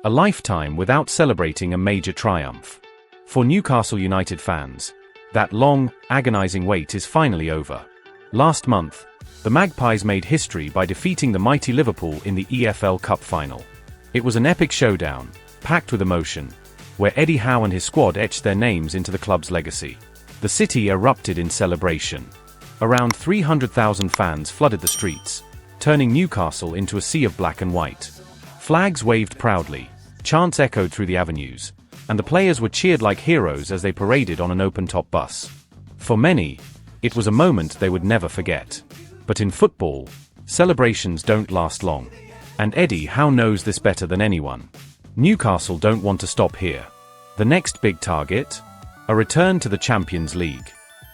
A lifetime without celebrating a major triumph. For Newcastle United fans, that long, agonizing wait is finally over. Last month, the Magpies made history by defeating the mighty Liverpool in the EFL Cup final. It was an epic showdown, packed with emotion, where Eddie Howe and his squad etched their names into the club's legacy. The city erupted in celebration. Around 300,000 fans flooded the streets, turning Newcastle into a sea of black and white. Flags waved proudly, chants echoed through the avenues, and the players were cheered like heroes as they paraded on an open-top bus. For many, it was a moment they would never forget. But in football, celebrations don't last long. And Eddie Howe knows this better than anyone. Newcastle don't want to stop here. The next big target? A return to the Champions League.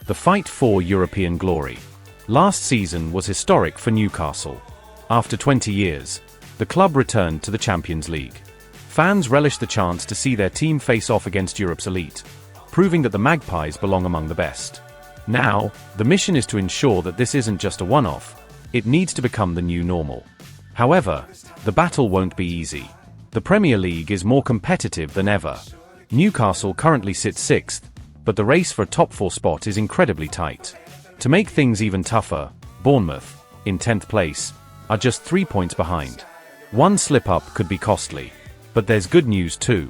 The fight for European glory. Last season was historic for Newcastle. After 20 years, the club returned to the Champions League. Fans relished the chance to see their team face off against Europe's elite, proving that the Magpies belong among the best. Now, the mission is to ensure that this isn't just a one-off, it needs to become the new normal. However, the battle won't be easy. The Premier League is more competitive than ever. Newcastle currently sits 6th, but the race for a top 4 spot is incredibly tight. To make things even tougher, Bournemouth, in 10th place, are just 3 points behind. One slip-up could be costly. But there's good news too.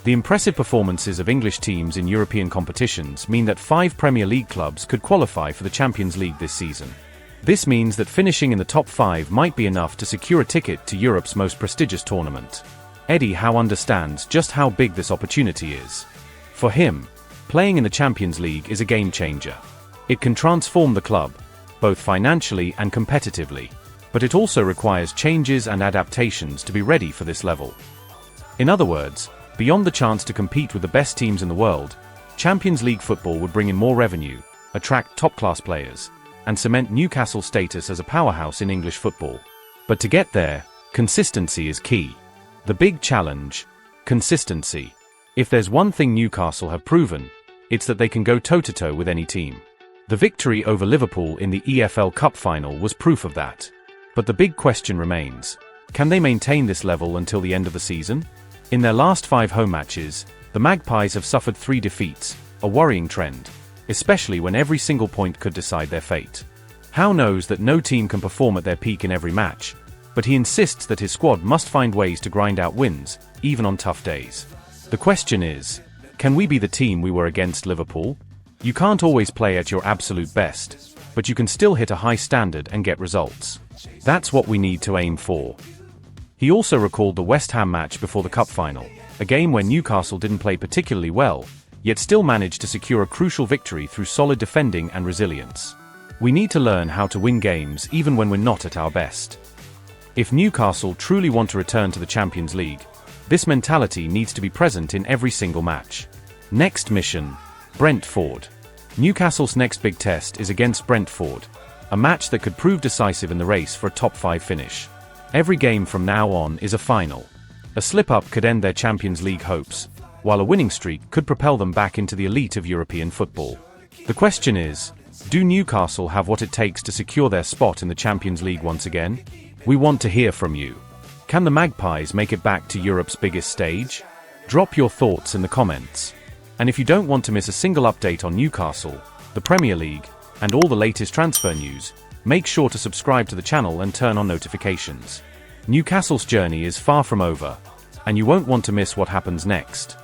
The impressive performances of English teams in European competitions mean that 5 Premier League clubs could qualify for the Champions League this season. This means that finishing in the top 5 might be enough to secure a ticket to Europe's most prestigious tournament. Eddie Howe understands just how big this opportunity is. For him, playing in the Champions League is a game changer. It can transform the club, both financially and competitively, but it also requires changes and adaptations to be ready for this level. In other words, beyond the chance to compete with the best teams in the world, Champions League football would bring in more revenue, attract top-class players, and cement Newcastle's status as a powerhouse in English football. But to get there, consistency is key. The big challenge: consistency. If there's one thing Newcastle have proven, it's that they can go toe-to-toe with any team. The victory over Liverpool in the EFL Cup final was proof of that. But the big question remains: can they maintain this level until the end of the season? In their last 5 home matches, the Magpies have suffered 3 defeats, a worrying trend, especially when every single point could decide their fate. Howe knows that no team can perform at their peak in every match, but he insists that his squad must find ways to grind out wins, even on tough days. The question is, can we be the team we were against Liverpool? You can't always play at your absolute best, but you can still hit a high standard and get results. That's what we need to aim for. He also recalled the West Ham match before the cup final, a game where Newcastle didn't play particularly well, yet still managed to secure a crucial victory through solid defending and resilience. We need to learn how to win games even when we're not at our best. If Newcastle truly want to return to the Champions League, this mentality needs to be present in every single match. Next mission: Brentford. Newcastle's next big test is against Brentford, a match that could prove decisive in the race for a top 5 finish. Every game from now on is a final. A slip-up could end their Champions League hopes, while a winning streak could propel them back into the elite of European football. The question is, do Newcastle have what it takes to secure their spot in the Champions League once again? We want to hear from you. Can the Magpies make it back to Europe's biggest stage? Drop your thoughts in the comments. And if you don't want to miss a single update on Newcastle, the Premier League, and all the latest transfer news, make sure to subscribe to the channel and turn on notifications. Newcastle's journey is far from over, and you won't want to miss what happens next.